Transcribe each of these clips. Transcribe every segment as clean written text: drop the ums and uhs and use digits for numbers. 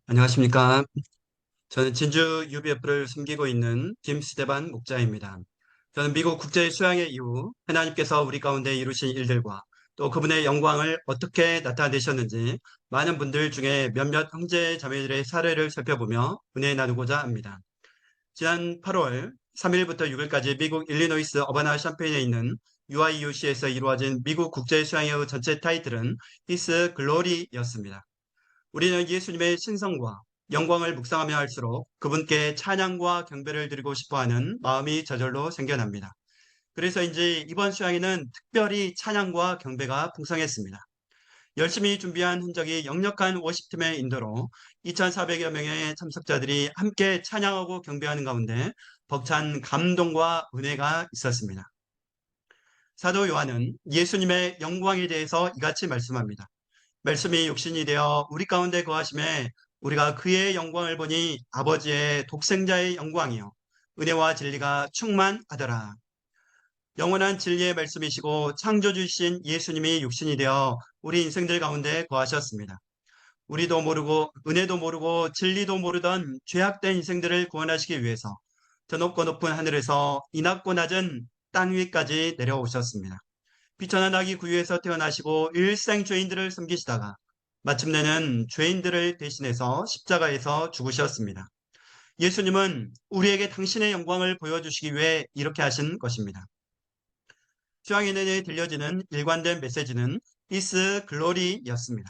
안녕하십니까. 저는 진주 UBF를 섬기고 있는 김스테반 목자입니다. 저는 미국 국제 수양회 이후 하나님께서 우리 가운데 이루신 일들과 또 그분의 영광을 어떻게 나타내셨는지 많은 분들 중에 몇몇 형제 자매들의 사례를 살펴보며 은혜 나누고자 합니다. 지난 8월 3일부터 6일까지 미국 일리노이스 어바나 샴페인에 있는 UIUC에서 이루어진 미국 국제 수양회의 전체 타이틀은 His Glory였습니다. 우리는 예수님의 신성과 영광을 묵상하며 할수록 그분께 찬양과 경배를 드리고 싶어하는 마음이 저절로 생겨납니다. 그래서인지 이번 수양에는 특별히 찬양과 경배가 풍성했습니다. 열심히 준비한 흔적이 역력한 워십팀의 인도로 2,400여 명의 참석자들이 함께 찬양하고 경배하는 가운데 벅찬 감동과 은혜가 있었습니다. 사도 요한은 예수님의 영광에 대해서 이같이 말씀합니다. 말씀이 육신이 되어 우리 가운데 거하심에 우리가 그의 영광을 보니 아버지의 독생자의 영광이요 은혜와 진리가 충만하더라. 영원한 진리의 말씀이시고 창조주신 예수님이 육신이 되어 우리 인생들 가운데 거하셨습니다. 우리도 모르고 은혜도 모르고 진리도 모르던 죄악된 인생들을 구원하시기 위해서 저 높고 높은 하늘에서 이 낮고 낮은 땅 위까지 내려오셨습니다. 비천한 아기 구유에서 태어나시고 일생 죄인들을 섬기시다가 마침내는 죄인들을 대신해서 십자가에서 죽으셨습니다. 예수님은 우리에게 당신의 영광을 보여주시기 위해 이렇게 하신 것입니다. 수양회 내내 들려지는 일관된 메시지는 His Glory였습니다.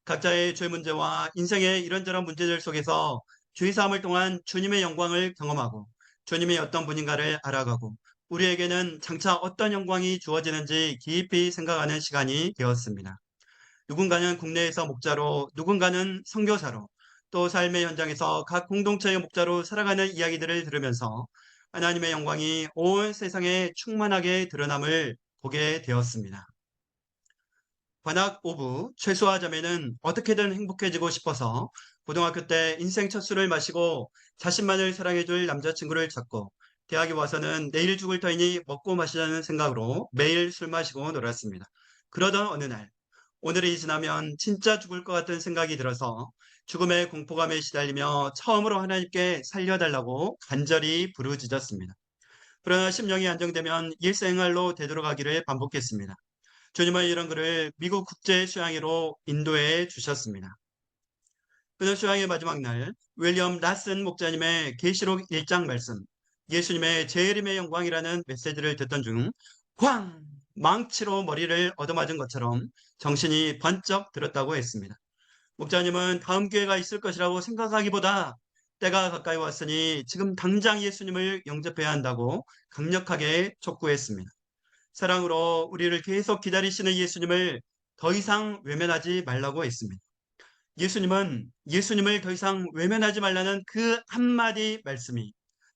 각자의 죄 문제와 인생의 이런저런 문제들 속에서 죄사함을 통한 주님의 영광을 경험하고 주님이 어떤 분인가를 알아가고 우리에게는 장차 어떤 영광이 주어지는지 깊이 생각하는 시간이 되었습니다. 누군가는 국내에서 목자로, 누군가는 선교사로, 또 삶의 현장에서 각 공동체의 목자로 살아가는 이야기들을 들으면서 하나님의 영광이 온 세상에 충만하게 드러남을 보게 되었습니다. 관악 오브 최수아 자매는 어떻게든 행복해지고 싶어서 고등학교 때 인생 첫 술을 마시고 자신만을 사랑해줄 남자친구를 찾고 대학에 와서는 내일 죽을 터이니 먹고 마시자는 생각으로 매일 술 마시고 놀았습니다. 그러던 어느 날 오늘이 지나면 진짜 죽을 것 같은 생각이 들어서 죽음의 공포감에 시달리며 처음으로 하나님께 살려달라고 간절히 부르짖었습니다. 그러나 심령이 안정되면 일생활로 되돌아가기를 반복했습니다. 주님은 이런 글을 미국 국제 수양회로 인도해 주셨습니다. 그는 수양의 마지막 날 윌리엄 라슨 목자님의 계시록 1장 말씀 예수님의 재림의 영광이라는 메시지를 듣던 중 쾅! 망치로 머리를 얻어맞은 것처럼 정신이 번쩍 들었다고 했습니다. 목자님은 다음 기회가 있을 것이라고 생각하기보다 때가 가까이 왔으니 지금 당장 예수님을 영접해야 한다고 강력하게 촉구했습니다. 사랑으로 우리를 계속 기다리시는 예수님을 더 이상 외면하지 말라고 했습니다. 예수님은 예수님을 더 이상 외면하지 말라는 그 한마디 말씀이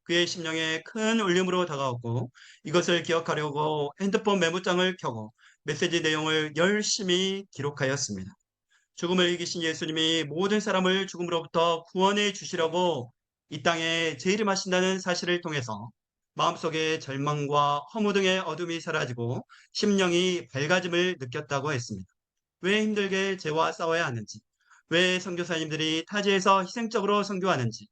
그의 심령에 큰 울림으로 다가왔고 이것을 기억하려고 핸드폰 메모장을 켜고 메시지 내용을 열심히 기록하였습니다. 죽음을 이기신 예수님이 모든 사람을 죽음으로부터 구원해 주시려고 이 땅에 재림하신다는 사실을 통해서 마음속의 절망과 허무 등의 어둠이 사라지고 심령이 밝아짐을 느꼈다고 했습니다. 왜 힘들게 죄와 싸워야 하는지, 왜 선교사님들이 타지에서 희생적으로 선교하는지,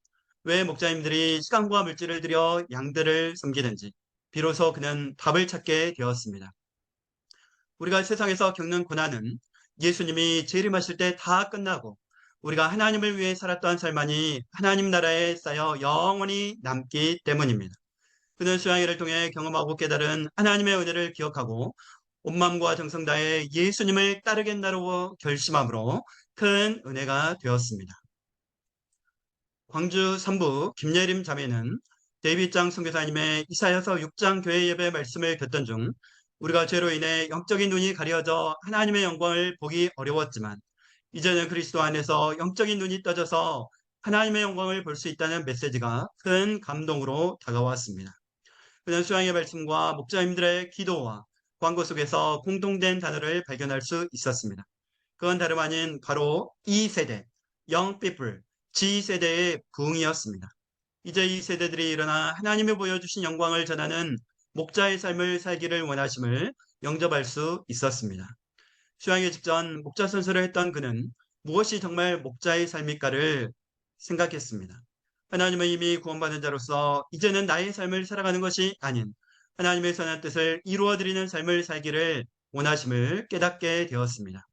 왜 목자님들이 시간과 물질을 들여 양들을 섬기는지 비로소 그는 답을 찾게 되었습니다. 우리가 세상에서 겪는 고난은 예수님이 재림하실 때 다 끝나고 우리가 하나님을 위해 살았던 삶만이 하나님 나라에 쌓여 영원히 남기 때문입니다. 그는 수양회를 통해 경험하고 깨달은 하나님의 은혜를 기억하고 온 마음과 정성 다해 예수님을 따르겠다고 결심함으로 큰 은혜가 되었습니다. 광주 삼부 김예림 자매는 데이빗장 선교사님의 이사야서 6장 교회 예배 말씀을 듣던 중 우리가 죄로 인해 영적인 눈이 가려져 하나님의 영광을 보기 어려웠지만 이제는 그리스도 안에서 영적인 눈이 떠져서 하나님의 영광을 볼 수 있다는 메시지가 큰 감동으로 다가왔습니다. 그는 수양의 말씀과 목자님들의 기도와 광고 속에서 공통된 단어를 발견할 수 있었습니다. 그건 다름 아닌 바로 이 세대, Young People, G세대의 부흥이었습니다. 이제 이 세대들이 일어나 하나님이 보여주신 영광을 전하는 목자의 삶을 살기를 원하심을 영접할 수 있었습니다. 수양회 직전 목자 선서를 했던 그는 무엇이 정말 목자의 삶일까를 생각했습니다. 하나님은 이미 구원받은 자로서 이제는 나의 삶을 살아가는 것이 아닌 하나님의 선한 뜻을 이루어드리는 삶을 살기를 원하심을 깨닫게 되었습니다.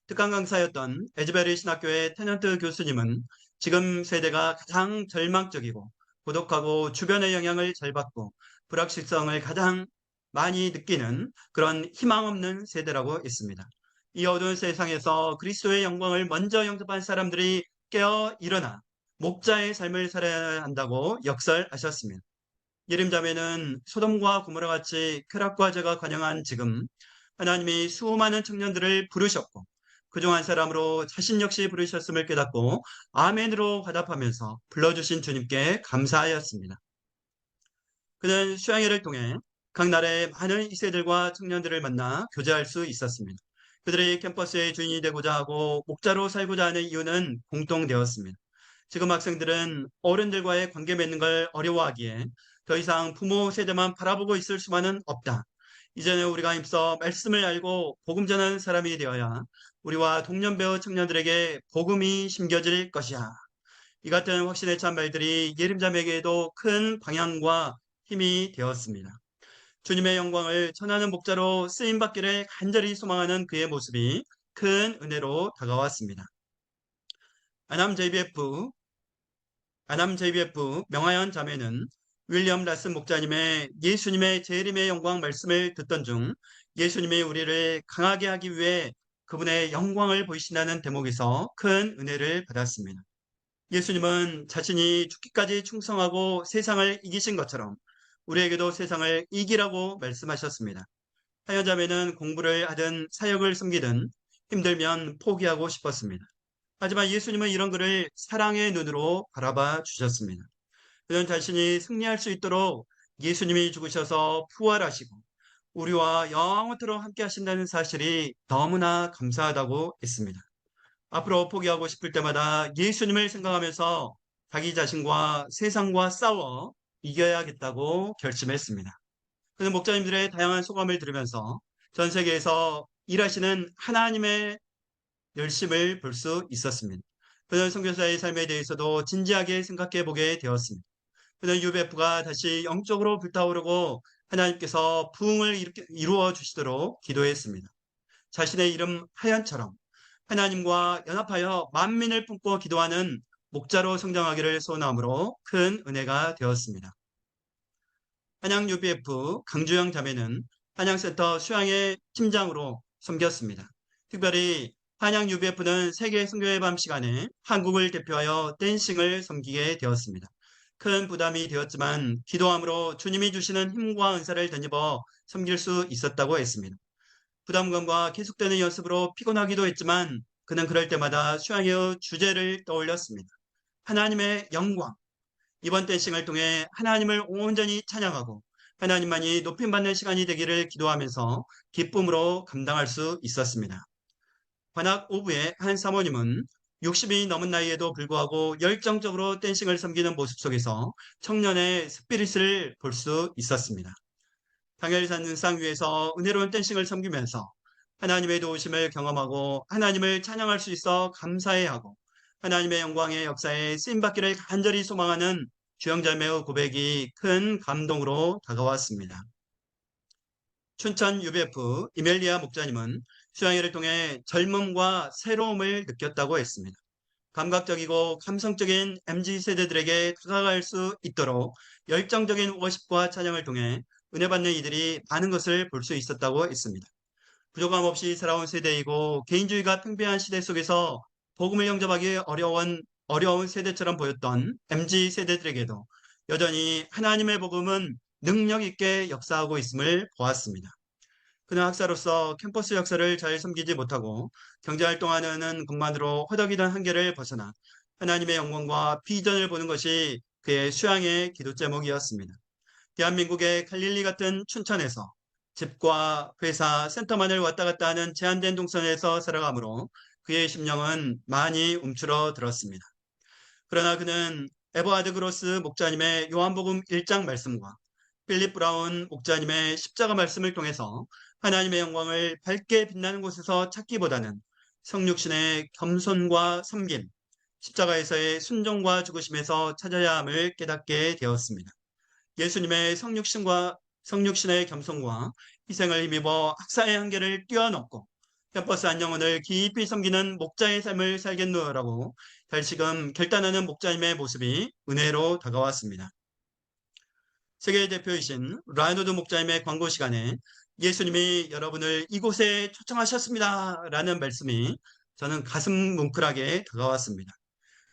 특강 강사였던 에즈베리 신학교의 테넌트 교수님은 지금 세대가 가장 절망적이고 고독하고 주변의 영향을 잘 받고 불확실성을 가장 많이 느끼는 그런 희망 없는 세대라고 했습니다. 이 어두운 세상에서 그리스도의 영광을 먼저 영접한 사람들이 깨어 일어나 목자의 삶을 살아야 한다고 역설하셨습니다. 예림자매는 소돔과 고모라 같이 쾌락과 죄가 관영한 지금 하나님이 수많은 청년들을 부르셨고 그중 한 사람으로 자신 역시 부르셨음을 깨닫고 아멘으로 화답하면서 불러주신 주님께 감사하였습니다. 그는 수양회를 통해 각 나라의 많은 2세들과 청년들을 만나 교제할 수 있었습니다. 그들이 캠퍼스의 주인이 되고자 하고 목자로 살고자 하는 이유는 공통되었습니다. 지금 학생들은 어른들과의 관계 맺는 걸 어려워하기에 더 이상 부모 세대만 바라보고 있을 수만은 없다. 이제는 우리가 힘써 말씀을 알고 복음 전하는 사람이 되어야 우리와 동년배우 청년들에게 복음이 심겨질 것이야. 이 같은 확신에 찬 말들이 예림자매에게도 큰 방향과 힘이 되었습니다. 주님의 영광을 전하는 목자로 쓰임받기를 간절히 소망하는 그의 모습이 큰 은혜로 다가왔습니다. 아남 JBF 명하연 자매는 윌리엄 라슨 목자님의 예수님의 재림의 영광 말씀을 듣던 중 예수님이 우리를 강하게 하기 위해 그분의 영광을 보이신다는 대목에서 큰 은혜를 받았습니다. 예수님은 자신이 죽기까지 충성하고 세상을 이기신 것처럼 우리에게도 세상을 이기라고 말씀하셨습니다. 하여자매는 공부를 하든 사역을 섬기든 힘들면 포기하고 싶었습니다. 하지만 예수님은 이런 그를 사랑의 눈으로 바라봐 주셨습니다. 그는 자신이 승리할 수 있도록 예수님이 죽으셔서 부활하시고 우리와 영원토록 함께 하신다는 사실이 너무나 감사하다고 했습니다. 앞으로 포기하고 싶을 때마다 예수님을 생각하면서 자기 자신과 세상과 싸워 이겨야겠다고 결심했습니다. 그는 목자님들의 다양한 소감을 들으면서 전 세계에서 일하시는 하나님의 열심을 볼 수 있었습니다. 그는 선교사의 삶에 대해서도 진지하게 생각해 보게 되었습니다. 그는 UBF가 다시 영적으로 불타오르고 하나님께서 부흥을 이루어 주시도록 기도했습니다. 자신의 이름 하얀처럼 하나님과 연합하여 만민을 품고 기도하는 목자로 성장하기를 소원함으로 큰 은혜가 되었습니다. 한양 UBF 강주영 자매는 한양센터 수양의 팀장으로 섬겼습니다. 특별히 한양 UBF는 세계 선교의 밤 시간에 한국을 대표하여 댄싱을 섬기게 되었습니다. 큰 부담이 되었지만 기도함으로 주님이 주시는 힘과 은사를 덧입어 섬길 수 있었다고 했습니다. 부담감과 계속되는 연습으로 피곤하기도 했지만 그는 그럴 때마다 수양의 주제를 떠올렸습니다. 하나님의 영광. 이번 댄싱을 통해 하나님을 온전히 찬양하고 하나님만이 높임받는 시간이 되기를 기도하면서 기쁨으로 감당할 수 있었습니다. 관악 오부의 한 사모님은 60이 넘은 나이에도 불구하고 열정적으로 댄싱을 섬기는 모습 속에서 청년의 스피릿을 볼 수 있었습니다. 당일산상 위에서 은혜로운 댄싱을 섬기면서 하나님의 도우심을 경험하고 하나님을 찬양할 수 있어 감사해하고 하나님의 영광의 역사에 쓰임받기를 간절히 소망하는 주영자매의 고백이 큰 감동으로 다가왔습니다. 춘천 UBF 이멜리아 목자님은 수양회를 통해 젊음과 새로움을 느꼈다고 했습니다. 감각적이고 감성적인 MZ세대들에게 다가갈 수 있도록 열정적인 워십과 찬양을 통해 은혜 받는 이들이 많은 것을 볼 수 있었다고 했습니다. 부족함 없이 살아온 세대이고 개인주의가 팽배한 시대 속에서 복음을 영접하기 어려운 세대처럼 보였던 MZ세대들에게도 여전히 하나님의 복음은 능력 있게 역사하고 있음을 보았습니다. 그는 학사로서 캠퍼스 역사를 잘 섬기지 못하고 경제활동하는 것만으로 허덕이던 한계를 벗어나 하나님의 영광과 비전을 보는 것이 그의 수양의 기도 제목이었습니다. 대한민국의 갈릴리 같은 춘천에서 집과 회사, 센터만을 왔다 갔다 하는 제한된 동선에서 살아가므로 그의 심령은 많이 움츠러들었습니다. 그러나 그는 에버하드 그로스 목자님의 요한복음 1장 말씀과 필립 브라운 목자님의 십자가 말씀을 통해서 하나님의 영광을 밝게 빛나는 곳에서 찾기보다는 성육신의 겸손과 섬김, 십자가에서의 순종과 죽으심에서 찾아야 함을 깨닫게 되었습니다. 예수님의 성육신의 겸손과 희생을 힘입어 학사의 한계를 뛰어넘고 캠퍼스 한 영혼을 깊이 섬기는 목자의 삶을 살겠노라고 달시금 결단하는 목자님의 모습이 은혜로 다가왔습니다. 세계 대표이신 라이노드 목자님의 광고 시간에 예수님이 여러분을 이곳에 초청하셨습니다 라는 말씀이 저는 가슴 뭉클하게 다가왔습니다.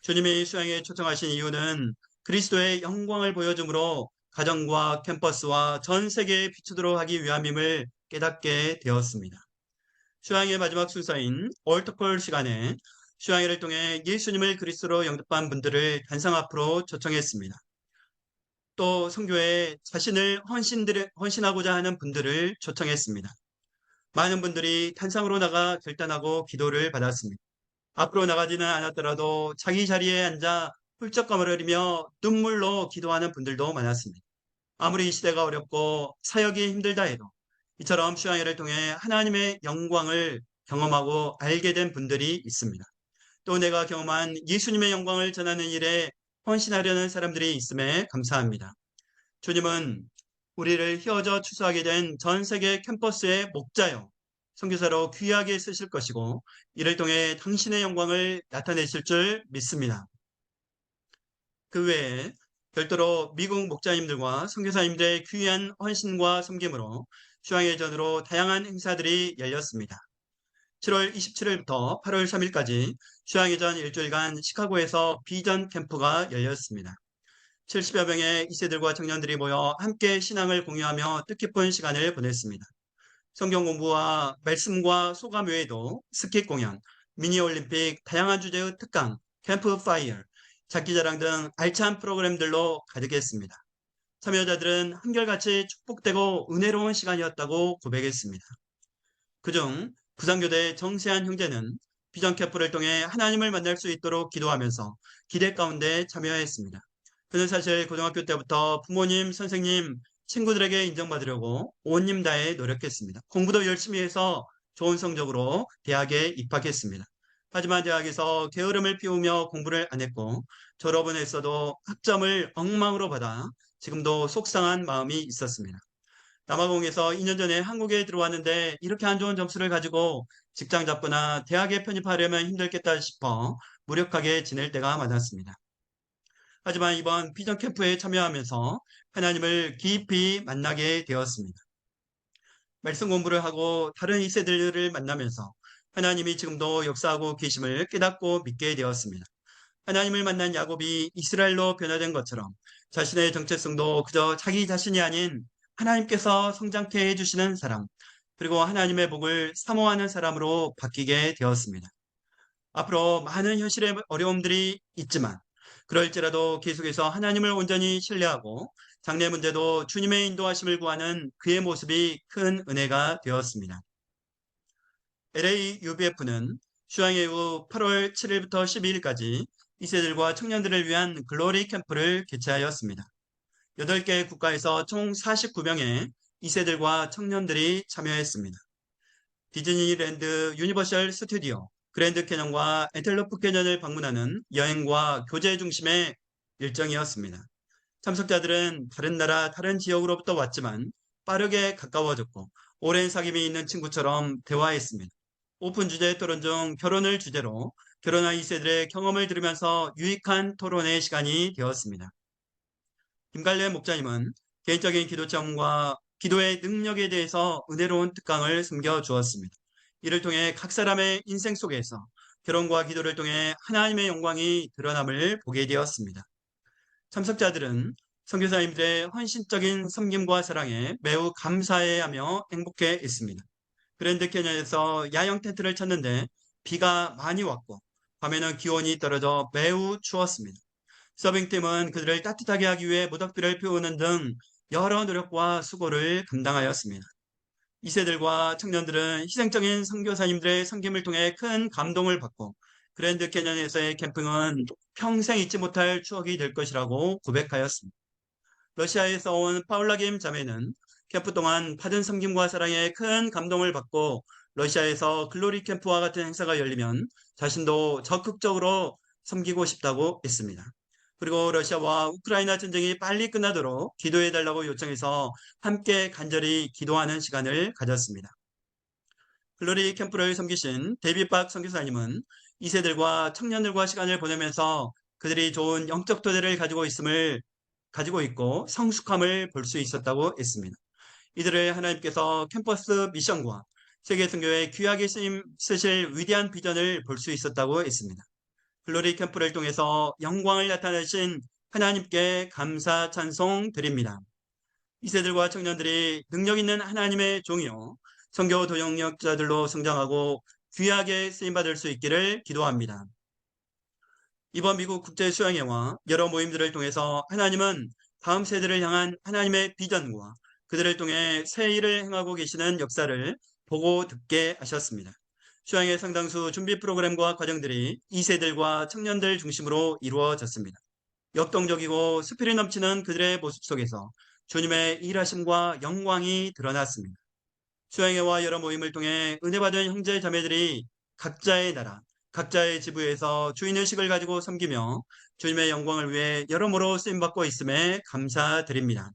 주님이 수양에 초청하신 이유는 그리스도의 영광을 보여줌으로 가정과 캠퍼스와 전 세계에 비추도록 하기 위함임을 깨닫게 되었습니다. 수양의 마지막 순서인 얼터콜 시간에 수양회를 통해 예수님을 그리스도로 영접한 분들을 단상 앞으로 초청했습니다. 또 선교에 자신을 헌신하고자 하는 분들을 초청했습니다. 많은 분들이 단상으로 나가 결단하고 기도를 받았습니다. 앞으로 나가지는 않았더라도 자기 자리에 앉아 훌쩍감을 흘리며 눈물로 기도하는 분들도 많았습니다. 아무리 이 시대가 어렵고 사역이 힘들다 해도 이처럼 수양회를 통해 하나님의 영광을 경험하고 알게 된 분들이 있습니다. 또 내가 경험한 예수님의 영광을 전하는 일에 헌신하려는 사람들이 있음에 감사합니다. 주님은 우리를 휘어져 추수하게 된 전 세계 캠퍼스의 목자요, 선교사로 귀하게 쓰실 것이고 이를 통해 당신의 영광을 나타내실 줄 믿습니다. 그 외에 별도로 미국 목자님들과 선교사님들의 귀한 헌신과 섬김으로 수양회 전으로 다양한 행사들이 열렸습니다. 7월 27일부터 8월 3일까지 수양회 전 일주일간 시카고에서 비전 캠프가 열렸습니다. 70여 명의 2세들과 청년들이 모여 함께 신앙을 공유하며 뜻깊은 시간을 보냈습니다. 성경 공부와 말씀과 소감 외에도 스킷 공연, 미니올림픽, 다양한 주제의 특강, 캠프파이어, 장기자랑 등 알찬 프로그램들로 가득했습니다. 참여자들은 한결같이 축복되고 은혜로운 시간이었다고 고백했습니다. 그중 부산교대 정세한 형제는 비전 캠프를 통해 하나님을 만날 수 있도록 기도하면서 기대 가운데 참여했습니다. 그는 사실 고등학교 때부터 부모님, 선생님, 친구들에게 인정받으려고 온 힘 다해 노력했습니다. 공부도 열심히 해서 좋은 성적으로 대학에 입학했습니다. 하지만 대학에서 게으름을 피우며 공부를 안 했고 졸업은 했어도 학점을 엉망으로 받아 지금도 속상한 마음이 있었습니다. 남아공에서 2년 전에 한국에 들어왔는데 이렇게 안 좋은 점수를 가지고 직장 잡거나 대학에 편입하려면 힘들겠다 싶어 무력하게 지낼 때가 많았습니다. 하지만 이번 비전 캠프에 참여하면서 하나님을 깊이 만나게 되었습니다. 말씀 공부를 하고 다른 2세들을 만나면서 하나님이 지금도 역사하고 계심을 깨닫고 믿게 되었습니다. 하나님을 만난 야곱이 이스라엘로 변화된 것처럼 자신의 정체성도 그저 자기 자신이 아닌 하나님께서 성장케 해주시는 사람, 그리고 하나님의 복을 사모하는 사람으로 바뀌게 되었습니다. 앞으로 많은 현실의 어려움들이 있지만 그럴지라도 계속해서 하나님을 온전히 신뢰하고 장래 문제도 주님의 인도하심을 구하는 그의 모습이 큰 은혜가 되었습니다. LA UBF는 수양회 후 8월 7일부터 12일까지 2세들과 청년들을 위한 글로리 캠프를 개최하였습니다. 8개 국가에서 총 49명의 2세들과 청년들이 참여했습니다. 디즈니랜드 유니버셜 스튜디오, 그랜드 캐년과 엔텔로프 캐년을 방문하는 여행과 교제 중심의 일정이었습니다. 참석자들은 다른 나라, 다른 지역으로부터 왔지만 빠르게 가까워졌고 오랜 사귐이 있는 친구처럼 대화했습니다. 오픈 주제 토론 중 결혼을 주제로 결혼한 2세들의 경험을 들으면서 유익한 토론의 시간이 되었습니다. 김갈래 목자님은 개인적인 기도 체험과 기도의 능력에 대해서 은혜로운 특강을 숨겨주었습니다. 이를 통해 각 사람의 인생 속에서 결혼과 기도를 통해 하나님의 영광이 드러남을 보게 되었습니다. 참석자들은 선교사님들의 헌신적인 섬김과 사랑에 매우 감사해하며 행복해했습니다. 그랜드 캐년에서 야영 텐트를 쳤는데 비가 많이 왔고 밤에는 기온이 떨어져 매우 추웠습니다. 서빙팀은 그들을 따뜻하게 하기 위해 모닥불을 피우는 등 여러 노력과 수고를 감당하였습니다. 2세들과 청년들은 희생적인 선교사님들의 섬김을 통해 큰 감동을 받고 그랜드 캐년에서의 캠핑은 평생 잊지 못할 추억이 될 것이라고 고백하였습니다. 러시아에서 온 파울라 김 자매는 캠프 동안 받은 섬김과 사랑에 큰 감동을 받고 러시아에서 글로리 캠프와 같은 행사가 열리면 자신도 적극적으로 섬기고 싶다고 했습니다. 그리고 러시아와 우크라이나 전쟁이 빨리 끝나도록 기도해달라고 요청해서 함께 간절히 기도하는 시간을 가졌습니다. 글로리 캠프를 섬기신 데이빗 선교사님은 2세들과 청년들과 시간을 보내면서 그들이 좋은 영적 토대를 가지고 있고 성숙함을 볼 수 있었다고 했습니다. 이들을 하나님께서 캠퍼스 미션과 세계 선교에 귀하게 쓰실 위대한 비전을 볼 수 있었다고 했습니다. 글로리 캠프를 통해서 영광을 나타내신 하나님께 감사 찬송 드립니다. 2세들과 청년들이 능력 있는 하나님의 종이요 선교 도용력자들로 성장하고 귀하게 쓰임받을 수 있기를 기도합니다. 이번 미국 국제수양회와 여러 모임들을 통해서 하나님은 다음 세대를 향한 하나님의 비전과 그들을 통해 새 일을 행하고 계시는 역사를 보고 듣게 하셨습니다. 수양회 상당수 준비 프로그램과 과정들이 2세들과 청년들 중심으로 이루어졌습니다. 역동적이고 스피릿 넘치는 그들의 모습 속에서 주님의 일하심과 영광이 드러났습니다. 수양회와 여러 모임을 통해 은혜받은 형제 자매들이 각자의 나라, 각자의 지부에서 주인의식을 가지고 섬기며 주님의 영광을 위해 여러모로 쓰임받고 있음에 감사드립니다.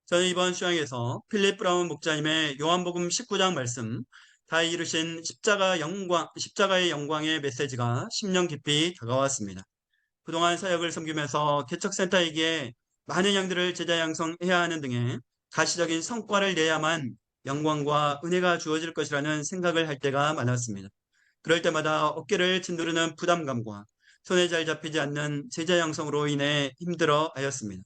저는 이번 수양에서 필립 브라운 목사님의 요한복음 19장 말씀, 다 이루신 십자가의 영광의 메시지가 심령 깊이 다가왔습니다. 그동안 사역을 섬기면서 개척센터이기에 많은 양들을 제자 양성해야 하는 등의 가시적인 성과를 내야만 영광과 은혜가 주어질 것이라는 생각을 할 때가 많았습니다. 그럴 때마다 어깨를 짓누르는 부담감과 손에 잘 잡히지 않는 제자 양성으로 인해 힘들어 하였습니다.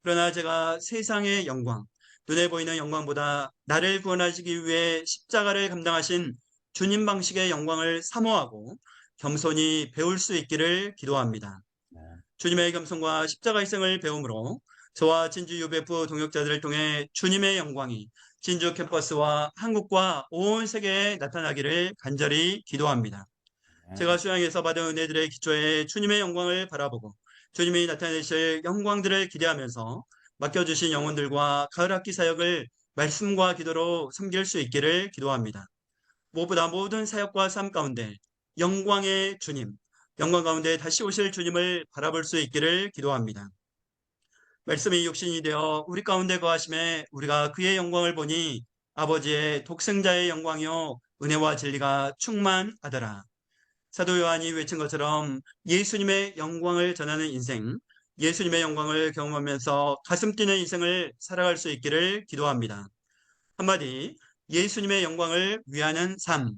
그러나 제가 세상의 영광, 눈에 보이는 영광보다 나를 구원하시기 위해 십자가를 감당하신 주님 방식의 영광을 사모하고 겸손히 배울 수 있기를 기도합니다. 주님의 겸손과 십자가 희생을 배움으로 저와 진주 UBF 동역자들을 통해 주님의 영광이 진주 캠퍼스와 한국과 온 세계에 나타나기를 간절히 기도합니다. 제가 수양에서 받은 은혜들의 기초에 주님의 영광을 바라보고 주님이 나타내실 영광들을 기대하면서 맡겨주신 영혼들과 가을 학기 사역을 말씀과 기도로 섬길 수 있기를 기도합니다. 무엇보다 모든 사역과 삶 가운데 영광의 주님, 영광 가운데 다시 오실 주님을 바라볼 수 있기를 기도합니다. 말씀이 육신이 되어 우리 가운데 거하심에 우리가 그의 영광을 보니 아버지의 독생자의 영광이요 은혜와 진리가 충만하더라. 사도 요한이 외친 것처럼 예수님의 영광을 전하는 인생, 예수님의 영광을 경험하면서 가슴 뛰는 인생을 살아갈 수 있기를 기도합니다. 한마디, 예수님의 영광을 위하는 삶,